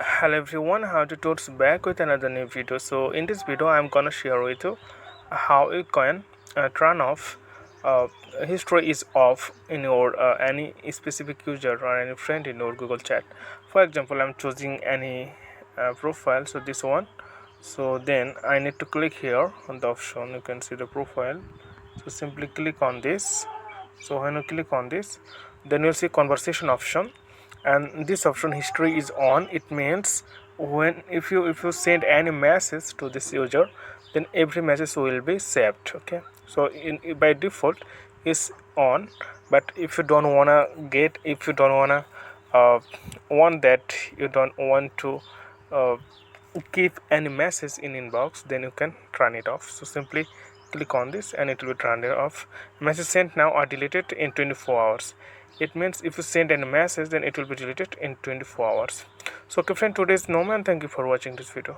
Hello everyone, how to towards back with another new video. So in this video I'm gonna share with you how you can turn off uh, history is off in your any specific user or any friend in your Google chat. For example, I'm choosing any profile, so this one. So then I need to click here on the option. You can see the profile, so simply click on this. So when you click on this, then you'll see conversation option, and this option history is on. It means when if you send any message to this user, then every message will be saved. Okay, so by default is on, but if you don't wanna if you don't wanna want that, you don't want to uh, keep any message in inbox, then you can turn it off. So simply click on this and it will be turned off. Message sent now are deleted in 24 hours. It means if you send any message, then it will be deleted in 24 hours. So okay friend, today's no man, thank you for watching this video.